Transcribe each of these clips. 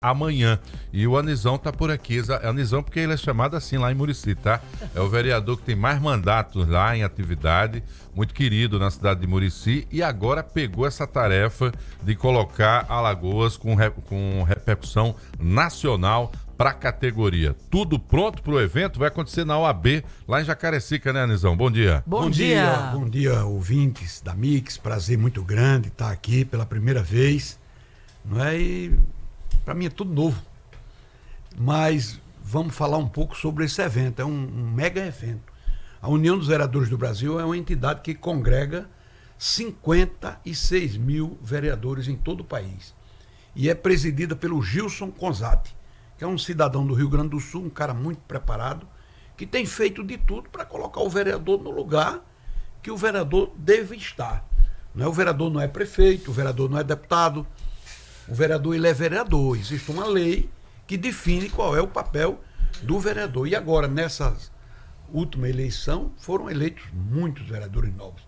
amanhã. E o Anizão tá por aqui. Anizão porque ele é chamado assim lá em Murici, tá? É o vereador que tem mais mandatos lá em atividade, muito querido na cidade de Murici, e agora pegou essa tarefa de colocar Alagoas com repercussão nacional para a categoria. Tudo pronto para o evento? Vai acontecer na OAB, lá em Jacarecica, né, Anizão? Bom dia. Bom dia. Bom dia, ouvintes da Mix. Prazer muito grande estar aqui pela primeira vez. Não é? E para mim é tudo novo. Mas vamos falar um pouco sobre esse evento. É um mega evento. A União dos Vereadores do Brasil é uma entidade que congrega 56 mil vereadores em todo o país. E é presidida pelo Gilson Consati, que é um cidadão do Rio Grande do Sul, um cara muito preparado, que tem feito de tudo para colocar o vereador no lugar que o vereador deve estar. O vereador não é prefeito, o vereador não é deputado, o vereador ele é vereador. Existe uma lei que define qual é o papel do vereador. E agora, nessa última eleição, foram eleitos muitos vereadores novos.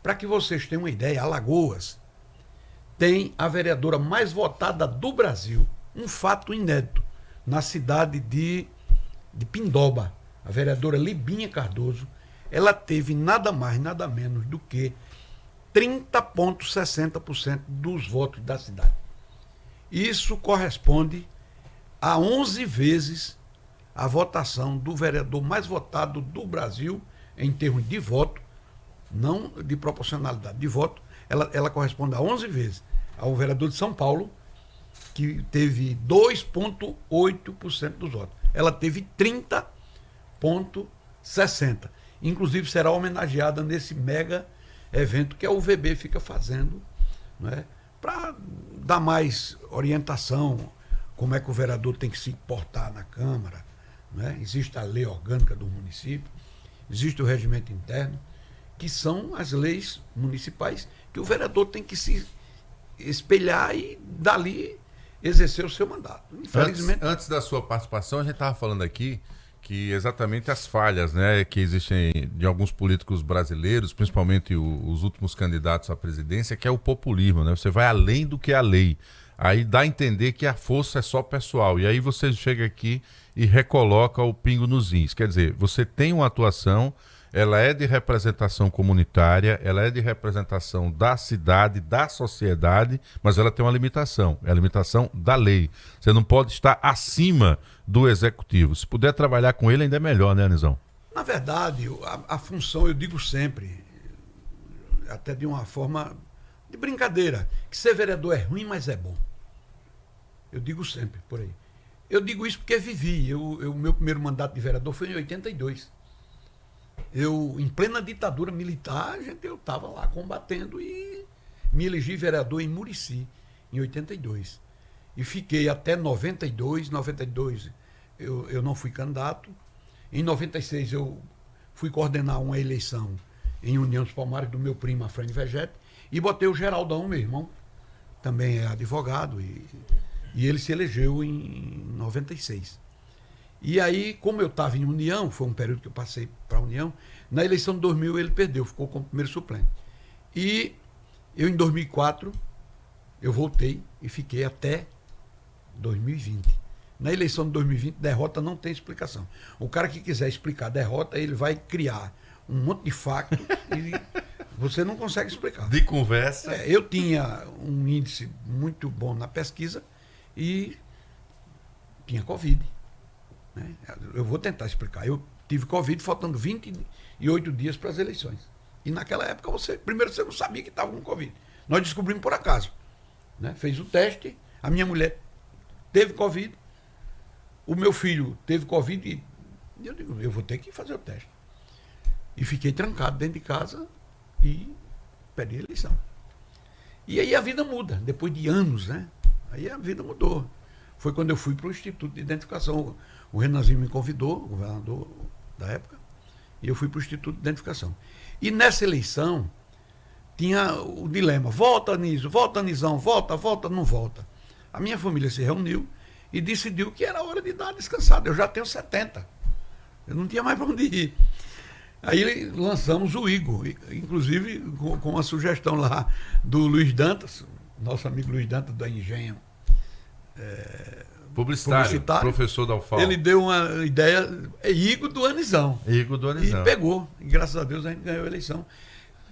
Para que vocês tenham uma ideia, Alagoas tem a vereadora mais votada do Brasil. Um fato inédito. Na cidade de Pindoba, a vereadora Libinha Cardoso, ela teve nada mais, nada menos do que 30,60% dos votos da cidade. Isso corresponde a 11 vezes a votação do vereador mais votado do Brasil em termos de voto, não de proporcionalidade, de voto. Ela corresponde a 11 vezes ao vereador de São Paulo, que teve 2,8% dos votos. Ela teve 30,60%. Inclusive será homenageada nesse mega evento que a UVB fica fazendo, não é? Para dar mais orientação, como é que o vereador tem que se portar na Câmara. Não é? Existe a lei orgânica do município, existe o regimento interno, que são as leis municipais que o vereador tem que se espelhar e dali exercer o seu mandato. Infelizmente. Antes da sua participação, a gente estava falando aqui que exatamente as falhas, né, que existem de alguns políticos brasileiros, principalmente os últimos candidatos à presidência, que é o populismo, né? Você vai além do que a lei. Aí dá a entender que a força é só pessoal. E aí você chega aqui e recoloca o pingo nos is. Quer dizer, você tem uma atuação, ela é de representação comunitária, ela é de representação da cidade, da sociedade, mas ela tem uma limitação, é a limitação da lei. Você não pode estar acima do executivo. Se puder trabalhar com ele, ainda é melhor, né, Anizão? Na verdade, a função, eu digo sempre, até de uma forma de brincadeira, que ser vereador é ruim, mas é bom. Eu digo sempre, por aí. Eu digo isso porque vivi. O meu primeiro mandato de vereador foi em 82. Em plena ditadura militar, eu estava lá combatendo e me elegi vereador em Murici, em 82. E fiquei até 92. 92 eu não fui candidato. Em 96 eu fui coordenar uma eleição em União dos Palmares do meu primo Afrânio Vegete e botei o Geraldão, meu irmão, também é advogado, e ele se elegeu em 96. E aí, como eu estava em União, foi um período que eu passei para a União, na eleição de 2000 ele perdeu, ficou como primeiro suplente. E eu, em 2004, eu voltei e fiquei até 2020. Na eleição de 2020, derrota não tem explicação. O cara que quiser explicar derrota, ele vai criar um monte de facto e você não consegue explicar. De conversa. Eu tinha um índice muito bom na pesquisa e tinha Covid. Eu vou tentar explicar. Eu tive Covid faltando 28 dias para as eleições. E naquela época, primeiro você não sabia que estava com Covid. Nós descobrimos por acaso. Fez o teste, a minha mulher teve Covid, o meu filho teve Covid e eu digo, eu vou ter que fazer o teste. E fiquei trancado dentro de casa e perdi a eleição. E aí a vida muda, depois de anos, né? Aí a vida mudou. Foi quando eu fui para o Instituto de Identificação. O Renanzinho me convidou, o governador da época, e eu fui para o Instituto de Identificação. E nessa eleição, tinha o dilema, volta Anísio, volta Anizão, volta, não volta. A minha família se reuniu e decidiu que era hora de dar uma descansada. Eu já tenho 70. Eu não tinha mais para onde ir. Aí lançamos o Igor, inclusive com uma sugestão lá do Luiz Dantas, nosso amigo Luiz Dantas da Engenho, Publicitário, professor da UFAL. Ele deu uma ideia, Igor do Anizão. Igor do Anizão. E pegou. E graças a Deus a gente ganhou a eleição.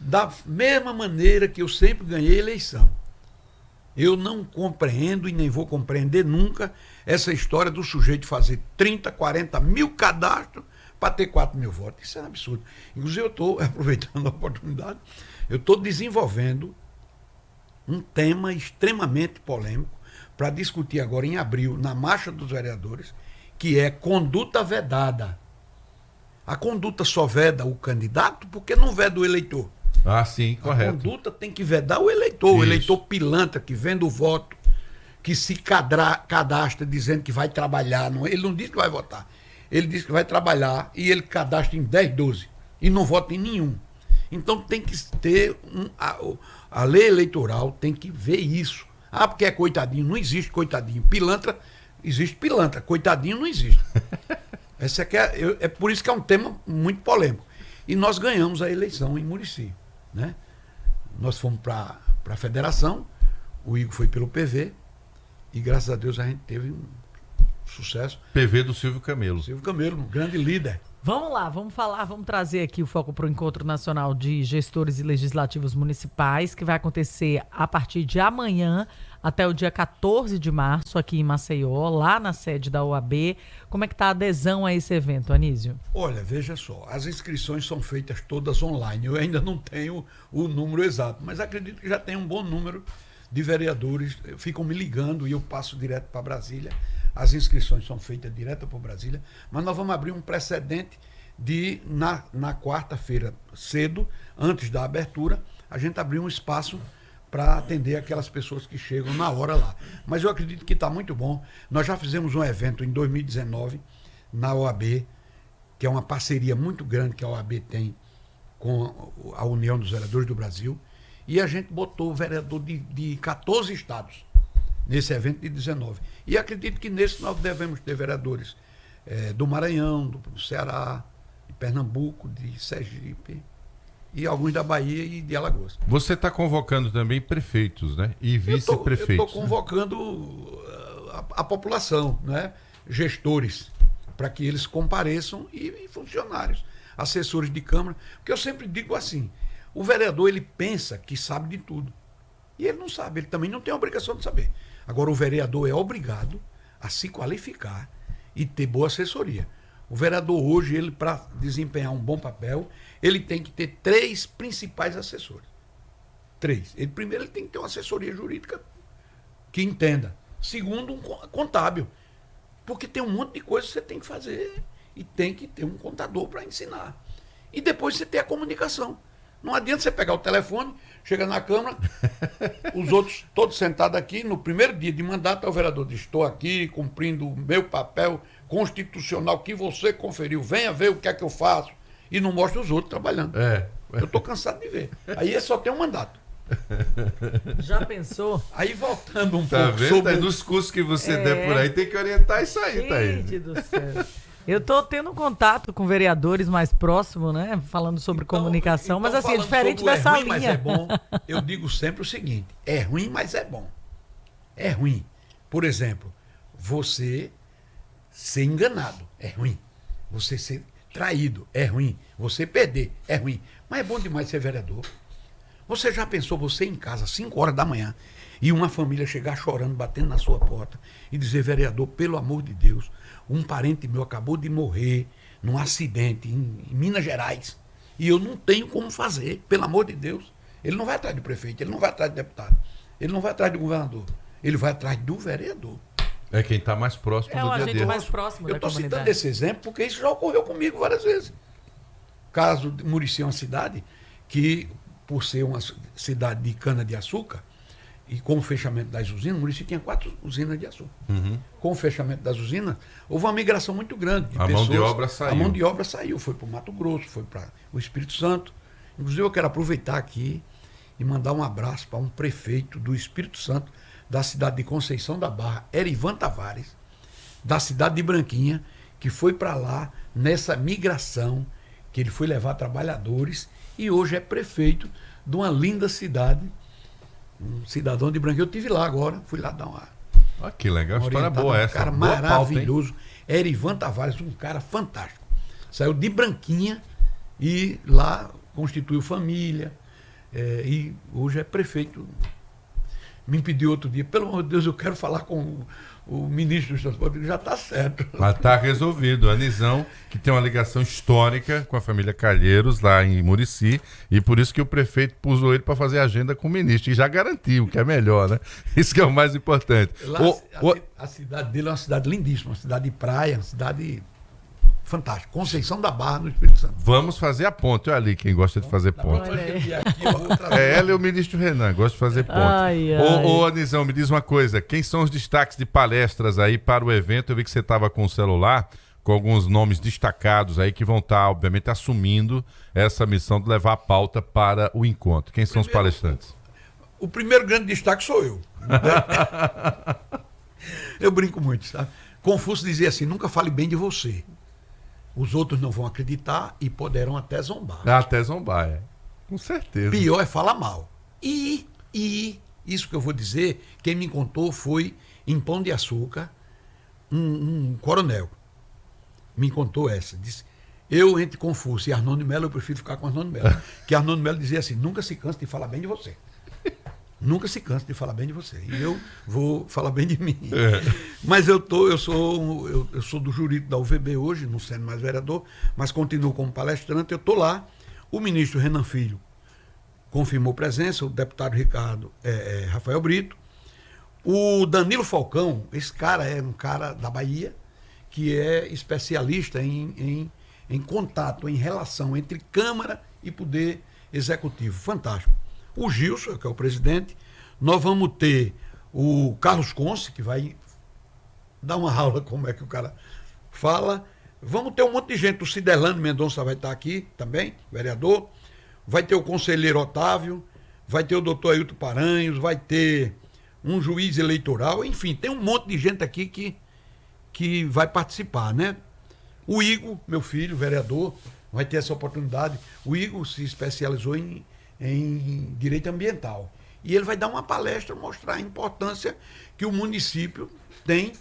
Da mesma maneira que eu sempre ganhei a eleição. Eu não compreendo e nem vou compreender nunca essa história do sujeito fazer 30, 40 mil cadastros para ter 4 mil votos. Isso é um absurdo. Inclusive eu estou, aproveitando a oportunidade, eu estou desenvolvendo um tema extremamente polêmico para discutir agora em abril, na Marcha dos Vereadores, que é conduta vedada. A conduta só veda o candidato porque não veda o eleitor. Ah, sim, correto. A conduta tem que vedar o eleitor. Isso. O eleitor pilantra que vende o voto, que se cadastra dizendo que vai trabalhar. Ele não diz que vai votar. Ele diz que vai trabalhar e ele cadastra em 10, 12 e não vota em nenhum. Então tem que ter a lei eleitoral tem que ver isso. Ah, porque é coitadinho. Não existe coitadinho. Pilantra, existe pilantra. Coitadinho não existe. Essa aqui é por isso que é um tema muito polêmico. E nós ganhamos a eleição em Murici. Né? Nós fomos para a federação, o Igor foi pelo PV, e graças a Deus a gente teve um sucesso. PV do Silvio Camelo. Silvio Camelo, um grande líder. Vamos lá, vamos trazer aqui o foco para o Encontro Nacional de Gestores e Legislativos Municipais, que vai acontecer a partir de amanhã até o dia 14 de março, aqui em Maceió, lá na sede da OAB. Como é que está a adesão a esse evento, Anísio? Olha, veja só, as inscrições são feitas todas online. Eu ainda não tenho o número exato, mas acredito que já tem um bom número de vereadores. Ficam me ligando e eu passo direto para Brasília. As inscrições são feitas direto para Brasília, mas nós vamos abrir um precedente de, na quarta-feira, cedo, antes da abertura, a gente abrir um espaço para atender aquelas pessoas que chegam na hora lá. Mas eu acredito que está muito bom. Nós já fizemos um evento em 2019 na OAB, que é uma parceria muito grande que a OAB tem com a União dos Vereadores do Brasil, e a gente botou o vereador de 14 estados nesse evento de 19. E acredito que nesse nós devemos ter vereadores do Maranhão, do Ceará, de Pernambuco, de Sergipe, e alguns da Bahia e de Alagoas. Você está convocando também prefeitos, né? E vice-prefeitos. Eu estou convocando a população, né? Gestores, para que eles compareçam, e funcionários, assessores de Câmara. Porque eu sempre digo assim, o vereador ele pensa que sabe de tudo. E ele não sabe, ele também não tem a obrigação de saber. Agora, o vereador é obrigado a se qualificar e ter boa assessoria. O vereador hoje, ele para desempenhar um bom papel, ele tem que ter 3 principais assessores. 3. Primeiro, ele tem que ter uma assessoria jurídica que entenda. Segundo, um contábil. Porque tem um monte de coisa que você tem que fazer e tem que ter um contador para ensinar. E depois você ter a comunicação. Não adianta você pegar o telefone, chega na Câmara, os outros todos sentados aqui, no primeiro dia de mandato, o vereador diz, estou aqui cumprindo o meu papel constitucional que você conferiu, venha ver o que é que eu faço, e não mostra os outros trabalhando. Eu estou cansado de ver. Aí só tem um mandato. Já pensou? Aí voltando um pouco pouco sobre... Dos cursos que você der por aí, tem que orientar isso aí, Thaís. Gente do céu. Eu estou tendo contato com vereadores mais próximos, né? Falando sobre comunicação, mas assim, é diferente dessa linha. Mas é bom, eu digo sempre o seguinte, é ruim, mas é bom. É ruim. Por exemplo, você ser enganado, é ruim. Você ser traído, é ruim. Você perder, é ruim. Mas é bom demais ser vereador. Você já pensou, você em casa, 5 horas da manhã, e uma família chegar chorando, batendo na sua porta, e dizer, vereador, pelo amor de Deus, um parente meu acabou de morrer num acidente em Minas Gerais, e eu não tenho como fazer, pelo amor de Deus. Ele não vai atrás do prefeito, ele não vai atrás do deputado, ele não vai atrás do governador, ele vai atrás do vereador. É quem está mais próximo do dia a dia. Mais próximo da comunidade. Eu estou citando esse exemplo porque isso já ocorreu comigo várias vezes. O caso de Murici é uma cidade que, por ser uma cidade de cana-de-açúcar, e com o fechamento das usinas, Murici tinha 4 usinas de açúcar. Uhum. Com o fechamento das usinas, houve uma migração muito grande de pessoas. Mão de obra saiu. A mão de obra saiu, foi para o Mato Grosso, foi para o Espírito Santo. Inclusive, eu quero aproveitar aqui e mandar um abraço para um prefeito do Espírito Santo, da cidade de Conceição da Barra, Erivan Tavares, da cidade de Branquinha, que foi para lá nessa migração, que ele foi levar trabalhadores, e hoje é prefeito de uma linda cidade, um cidadão de Branquinha. Eu estive lá agora, fui lá dar Olha que legal, Um história orientado, boa um essa. cara Boa pauta, hein? maravilhoso. Erivan Tavares, um cara fantástico. Saiu de Branquinha e lá constituiu família. E hoje é prefeito. Me pediu outro dia, pelo amor de Deus, eu quero falar com o ministro dos Transportes. Já está certo. Mas está resolvido. Anisão, que tem uma ligação histórica com a família Calheiros, lá em Murici, e por isso que o prefeito pusou ele para fazer agenda com o ministro. E já garantiu, que é melhor, né? Isso que é o mais importante. Lá, a cidade dele é uma cidade lindíssima, uma cidade de praia, uma cidade fantástica. Conceição da Barra, no Espírito Santo. Vamos fazer a ponte. Olha ali quem gosta de fazer ponte. É ela e o ministro Renan, gosta de fazer ponte. Ai, ai. Ô, Anisão, me diz uma coisa. Quem são os destaques de palestras aí para o evento? Eu vi que você estava com o celular, com alguns nomes destacados aí que vão estar, obviamente, assumindo essa missão de levar a pauta para o encontro. Quem são os palestrantes? O primeiro grande destaque sou eu. Eu brinco muito, sabe? Confúcio dizia assim, nunca fale bem de você. Os outros não vão acreditar e poderão até zombar. Até zombar, é. Com certeza. Pior é falar mal. E isso que eu vou dizer, quem me contou foi em Pão de Açúcar, um coronel. Me contou essa. Disse, eu, entre Confúcio e Arnone Melo, eu prefiro ficar com Arnone Melo. Que Arnone Melo dizia assim, nunca se canse de falar bem de você. Nunca se canse de falar bem de você. E eu vou falar bem de mim. Mas eu sou do jurídico da UVB hoje, não sendo mais vereador, mas continuo como palestrante. Eu estou lá. O ministro Renan Filho confirmou presença, o deputado Rafael Brito. O Danilo Falcão, esse cara é um cara da Bahia, que é especialista em contato, em relação entre Câmara e Poder Executivo. Fantástico. O Gilson, que é o presidente. Nós vamos ter o Carlos Conce, que vai dar uma aula como é que o cara fala. Vamos ter um monte de gente. O Cidelano Mendonça vai estar aqui também, vereador. Vai ter o conselheiro Otávio. Vai ter o doutor Ailton Paranhos. Vai ter um juiz eleitoral. Enfim, tem um monte de gente aqui que vai participar, né? O Igor, meu filho, vereador, vai ter essa oportunidade. O Igor se especializou em direito ambiental. E ele vai dar uma palestra, mostrar a importância que o município tem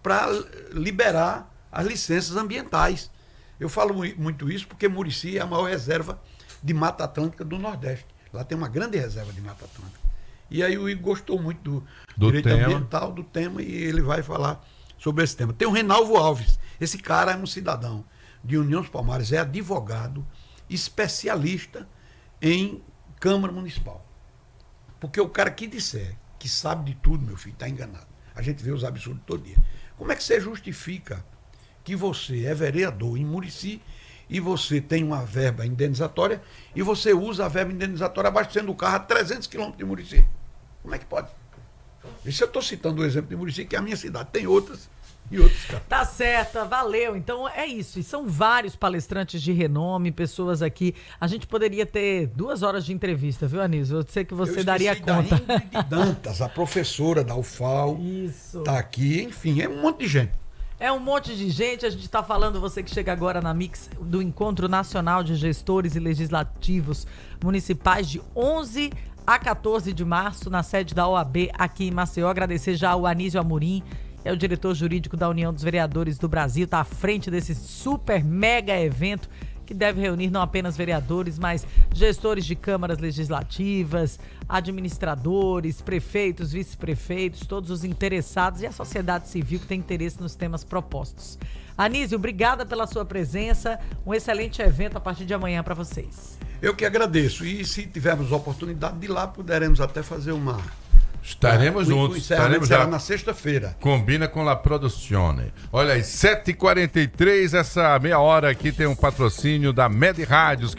para liberar as licenças ambientais. Eu falo muito isso porque Murici é a maior reserva de Mata Atlântica do Nordeste. Lá tem uma grande reserva de Mata Atlântica. E aí o Igor gostou muito do direito ambiental, do tema, e ele vai falar sobre esse tema. Tem o Reinaldo Alves. Esse cara é um cidadão de União dos Palmares, é advogado, especialista em Câmara Municipal. Porque o cara que disser que sabe de tudo, meu filho, está enganado. A gente vê os absurdos todo dia. Como é que você justifica que você é vereador em Murici e você tem uma verba indenizatória e você usa a verba indenizatória abastecendo o carro a 300 quilômetros de Murici? Como é que pode? Isso eu estou citando o exemplo de Murici, que é a minha cidade. Tem outras e outros caras. Tá certo, valeu. Então é isso. E são vários palestrantes de renome, pessoas aqui. A gente poderia ter 2 horas de entrevista, viu, Anísio? Eu sei que você daria conta. Da Ingrid Dantas, a professora da UFAL. Isso. Tá aqui, enfim, é um monte de gente. É um monte de gente, a gente está falando, você que chega agora na Mix, do Encontro Nacional de Gestores e Legislativos Municipais de 11 a 14 de março, na sede da OAB aqui em Maceió. Agradecer já ao Anísio Amorim, é o diretor jurídico da União dos Vereadores do Brasil, está à frente desse super mega evento que deve reunir não apenas vereadores, mas gestores de câmaras legislativas, administradores, prefeitos, vice-prefeitos, todos os interessados e a sociedade civil que tem interesse nos temas propostos. Anísio, obrigada pela sua presença, um excelente evento a partir de amanhã para vocês. Eu que agradeço, e se tivermos oportunidade de ir lá, poderemos até fazer uma... Estaremos juntos. Estaremos já na sexta-feira. Combina com La Produzione. Olha aí, 7h43, essa meia hora aqui tem um patrocínio da Med Rádios, que